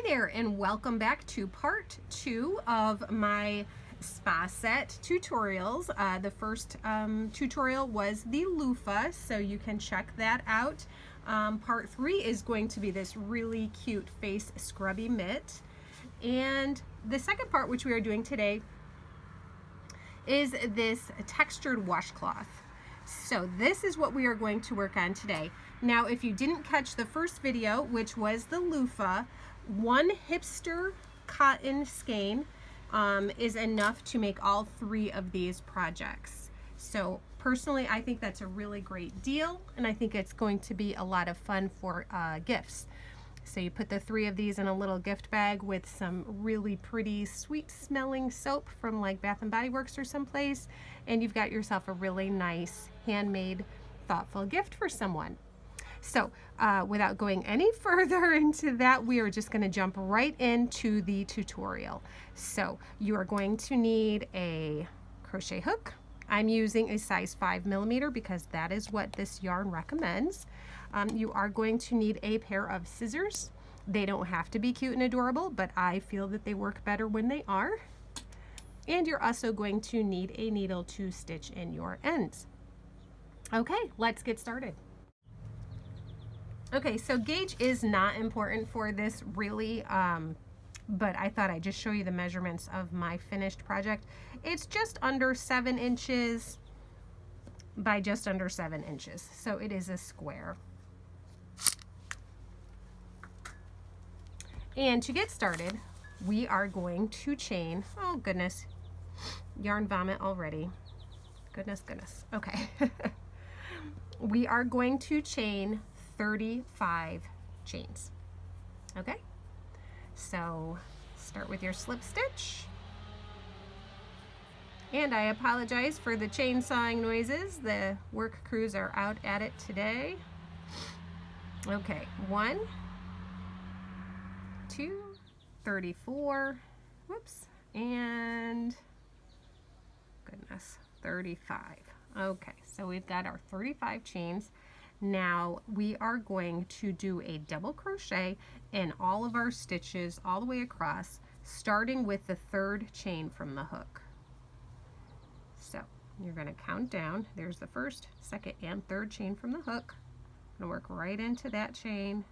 there, and welcome back to part 2 of my spa set tutorials. The first tutorial was the loofah, so you can check that out. Part 3 is going to be this really cute face scrubby mitt, and the second part, which we are doing today, is this textured washcloth. So this is what we are going to work on today. Now, if you didn't catch the first video, which was the loofah, one Hipster Cotton skein is enough to make all 3 of these projects. So personally, I think that's a really great deal, and I think it's going to be a lot of fun for gifts. So you put the 3 of these in a little gift bag with some really pretty sweet smelling soap from like Bath and Body Works or someplace, and you've got yourself a really nice handmade thoughtful gift for someone. So without going any further into that, we are just going to jump right into the tutorial. So you are going to need a crochet hook. I'm using a size 5mm because that is what this yarn recommends. You are going to need a pair of scissors. They don't have to be cute and adorable, but I feel that they work better when they are. And you're also going to need a needle to stitch in your ends. Okay, let's get started. Okay, so gauge is not important for this really, but I thought I'd just show you the measurements of my finished project. It's just under 7 inches by just under 7 inches, so it is a square. And to get started, we are going to chain, oh goodness, yarn vomit already. Goodness. Okay. We are going to chain 35 chains. Okay, so start with your slip stitch, and I apologize for the chainsawing noises. The work crews are out at it today. Okay, 1, 2, 34, whoops, and goodness, 35. Okay, so we've got our 35 chains. Now we are going to do a double crochet in all of our stitches all the way across, starting with the 3rd chain from the hook. So you're going to count down. There's the 1st, 2nd, and 3rd chain from the hook. I'm going to work right into that chain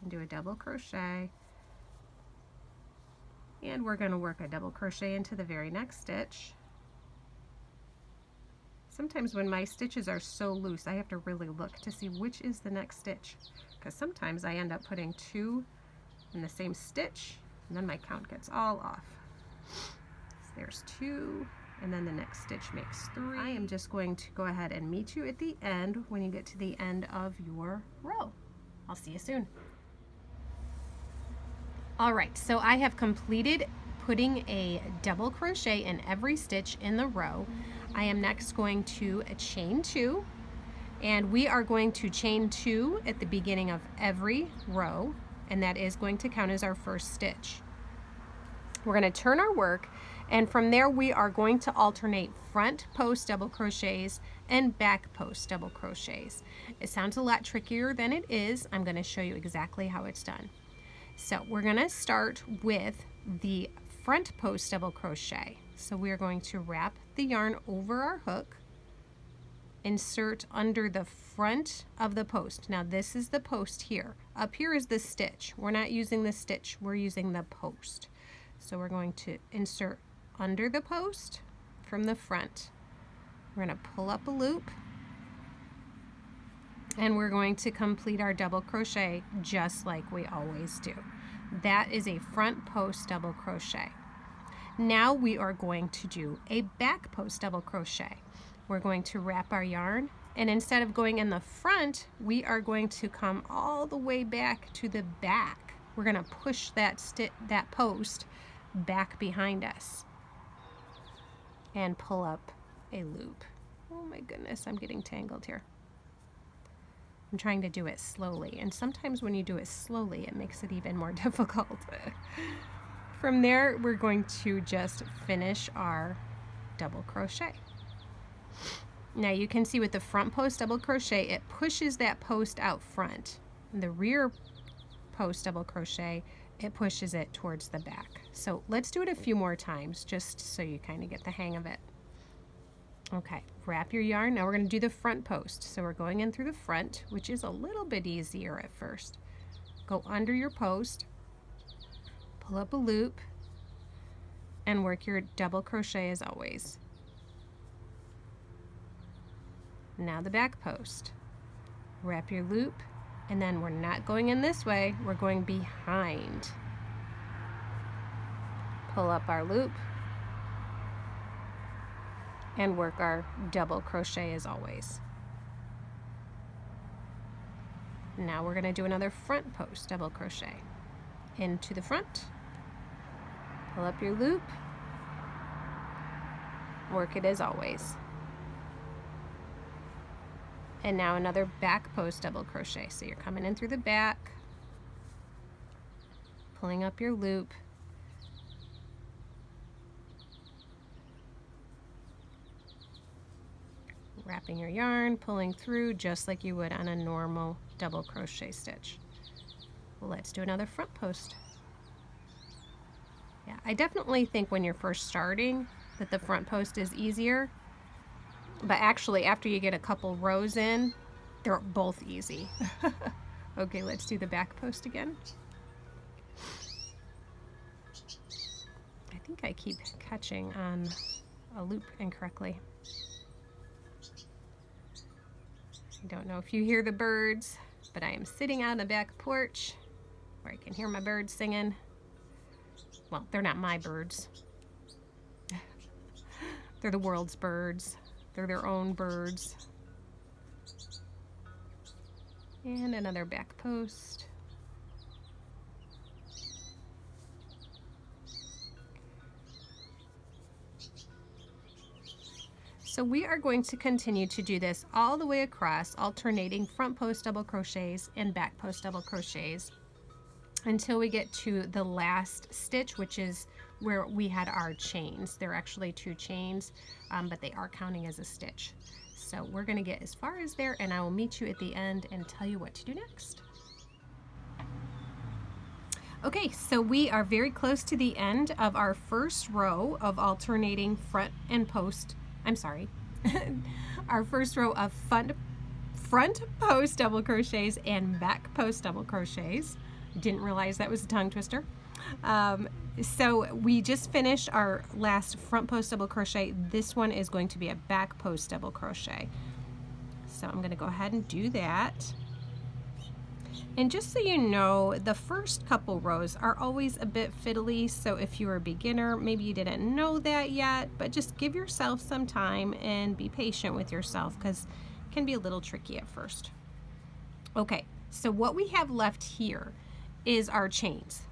and do a double crochet, and we're going to work a double crochet into the very next stitch. Sometimes when my stitches are so loose, I have to really look to see which is the next stitch, because sometimes I end up putting 2 in the same stitch, and then my count gets all off. So there's 2, and then the next stitch makes 3. I am just going to go ahead and meet you at the end when you get to the end of your row. I'll see you soon. All right, so I have completed putting a double crochet in every stitch in the row. I am next going to chain 2, and we are going to chain 2 at the beginning of every row, and that is going to count as our first stitch. We're going to turn our work, and from there we are going to alternate front post double crochets and back post double crochets. It sounds a lot trickier than it is. I'm going to show you exactly how it's done. So we're going to start with the front post double crochet. So we are going to wrap the yarn over our hook, insert under the front of the post. Now this is the post here. Up here is the stitch. We're not using the stitch, we're using the post. So we're going to insert under the post from the front. We're going to pull up a loop, and we're going to complete our double crochet just like we always do. That is a front post double crochet. Now we are going to do a back post double crochet. We're going to wrap our yarn, and instead of going in the front, we are going to come all the way back to the back. We're going to push that post back behind us and pull up a loop. Oh my goodness, I'm getting tangled here. I'm trying to do it slowly, and sometimes when you do it slowly, it makes it even more difficult. From there, we're going to just finish our double crochet. Now you can see with the front post double crochet, it pushes that post out front. the rear post double crochet, it pushes it towards the back. So let's do it a few more times just so you kind of get the hang of it. Okay, wrap your yarn. Now we're going to do the front post. So we're going in through the front, which is a little bit easier at first. Go under your post, pull up a loop, and work your double crochet as always. Now the back post. Wrap your loop, and then we're not going in this way, we're going behind. Pull up our loop and work our double crochet as always. Now we're going to do another front post double crochet. Into the front, pull up your loop, work it as always. And now another back post double crochet. So you're coming in through the back, pulling up your loop, wrapping your yarn, pulling through just like you would on a normal double crochet stitch. Let's do another front post. Yeah, I definitely think when you're first starting that the front post is easier, but actually after you get a couple rows in, they're both easy. Okay, let's do the back post again. I think I keep catching on a loop incorrectly. I don't know if you hear the birds, but I am sitting on the back porch where I can hear my birds singing. Well, they're not my birds. They're the world's birds. They're their own birds. And another back post. So we are going to continue to do this all the way across, alternating front post double crochets and back post double crochets until we get to the last stitch, which is where we had our chains. They're actually 2 chains, but they are counting as a stitch. So we're going to get as far as there, and I will meet you at the end and tell you what to do next. Okay, so we are very close to the end of our first row of alternating front and post. I'm sorry, our first row of front post double crochets and back post double crochets. Didn't realize that was a tongue twister. So we just finished our last front post double crochet. This one is going to be a back post double crochet. So I'm going to go ahead and do that. And just so you know, the first couple rows are always a bit fiddly, so if you're a beginner, maybe you didn't know that yet, but just give yourself some time and be patient with yourself because it can be a little tricky at first. Okay, so what we have left here is our chains,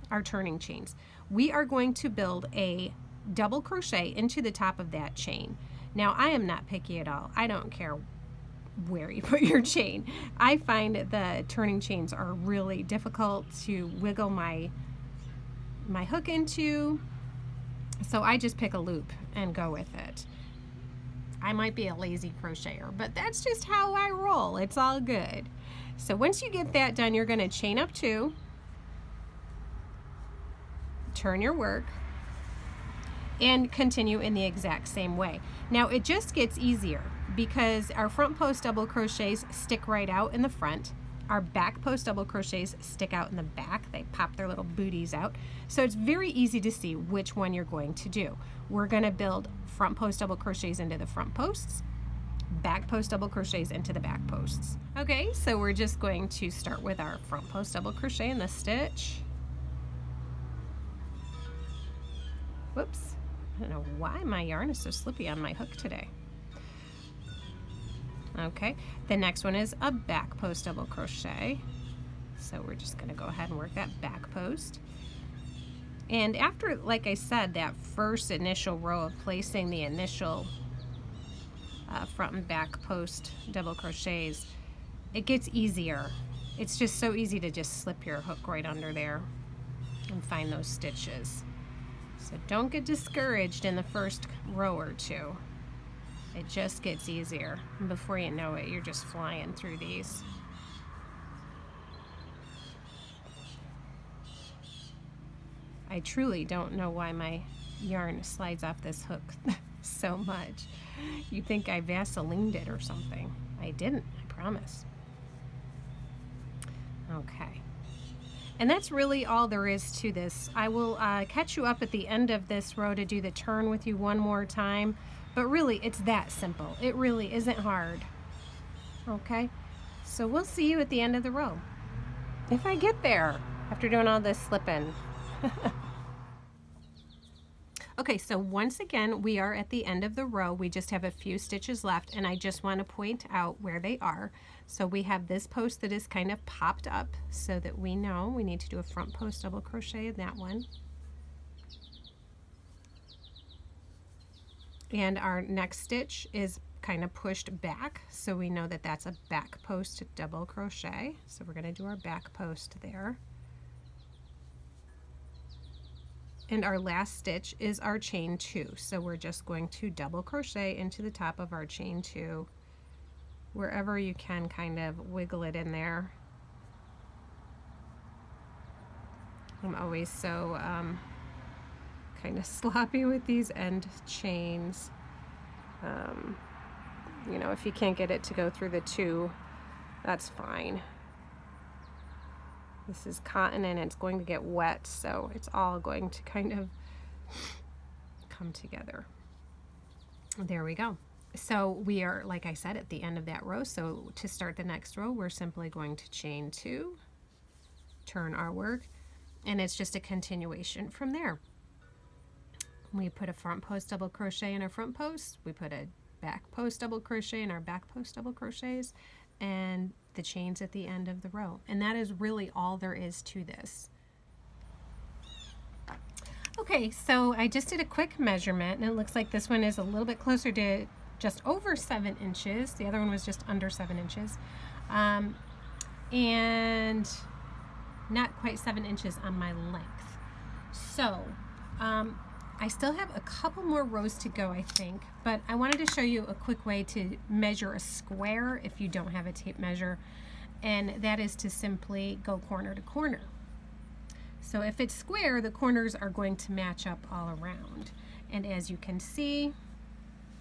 our turning chains. We are going to build a double crochet into the top of that chain. Now, I am not picky at all. I don't care where you put your chain. I find the turning chains are really difficult to wiggle my hook into, so I just pick a loop and go with it. I might be a lazy crocheter, but that's just how I roll. It's all good. So once you get that done, you're going to chain up 2, turn your work, and continue in the exact same way. Now it just gets easier because our front post double crochets stick right out in the front. Our back post double crochets stick out in the back. They pop their little booties out. So it's very easy to see which one you're going to do. We're going to build front post double crochets into the front posts, back post double crochets into the back posts. Okay, so we're just going to start with our front post double crochet in the stitch. Whoops. I don't know why my yarn is so slippy on my hook today. Okay, the next one is a back post double crochet. So we're just going to go ahead and work that back post. And after, like I said, that first initial row of placing the initial front and back post double crochets, it gets easier. It's just so easy to just slip your hook right under there and find those stitches. So don't get discouraged in the first row or 2. It just gets easier. And before you know it, you're just flying through these. I truly don't know why my yarn slides off this hook so much. You'd think I Vaselined it or something. I didn't, I promise. Okay. And that's really all there is to this. I will catch you up at the end of this row to do the turn with you one more time. But really, it's that simple. It really isn't hard. Okay? So we'll see you at the end of the row. If I get there after doing all this slipping. Okay, so once again, we are at the end of the row. We just have a few stitches left, and I just want to point out where they are. So we have this post that is kind of popped up so that we know we need to do a front post double crochet in that one. And our next stitch is kind of pushed back, so we know that that's a back post double crochet. So we're going to do our back post there. And our last stitch is our chain 2. So we're just going to double crochet into the top of our chain 2. Wherever you can, kind of wiggle it in there. I'm always so kind of sloppy with these end chains. You know, if you can't get it to go through the 2, that's fine. This is cotton and it's going to get wet, so it's all going to kind of come together. There we go. So we are, like I said, at the end of that row. So to start the next row, we're simply going to chain 2, turn our work, and it's just a continuation from there. We put a front post double crochet in our front post, we put a back post double crochet in our back post double crochets, and the chains at the end of the row. And that is really all there is to this. Okay, so I just did a quick measurement, and it looks like this one is a little bit closer to just over 7 inches. The other one was just under 7 inches. And not quite 7 inches on my length. So I still have a couple more rows to go, I think, but I wanted to show you a quick way to measure a square if you don't have a tape measure, and that is to simply go corner to corner. So if it's square, the corners are going to match up all around, and as you can see,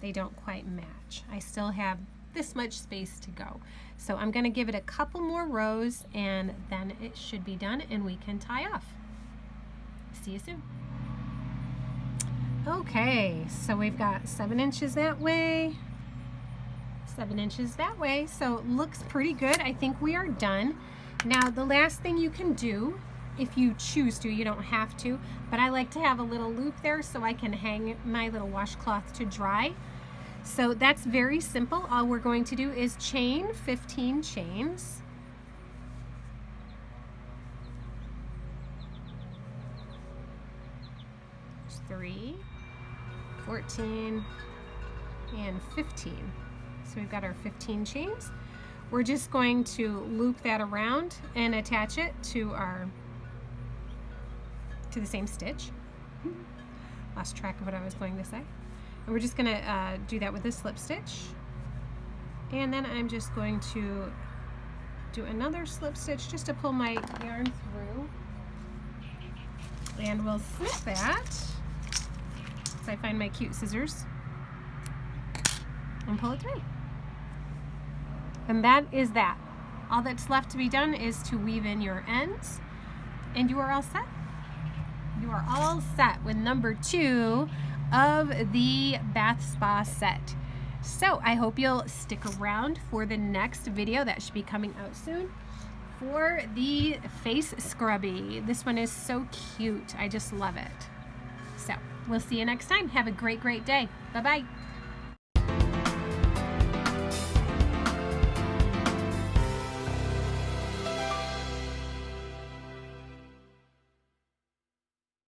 they don't quite match. I still have this much space to go. So I'm going to give it a couple more rows, and then it should be done and we can tie off. See you soon. Okay, so we've got 7 inches that way, 7 inches that way, so it looks pretty good. I think we are done. Now the last thing you can do, if you choose to, you don't have to, but I like to have a little loop there so I can hang my little washcloth to dry. So that's very simple. All we're going to do is chain 15 chains. 3, 14, and 15. So we've got our 15 chains. We're just going to loop that around and attach it to the same stitch. Lost track of what I was going to say. And we're just going to do that with a slip stitch. And then I'm just going to do another slip stitch just to pull my yarn through. And we'll snip that. So I find my cute scissors and pull it through. And that is that. All that's left to be done is to weave in your ends, and you are all set. You are all set with number 2 of the bath spa set. So I hope you'll stick around for the next video that should be coming out soon for the face scrubby. This one is so cute. I just love it. So we'll see you next time. Have a great, great day. Bye-bye.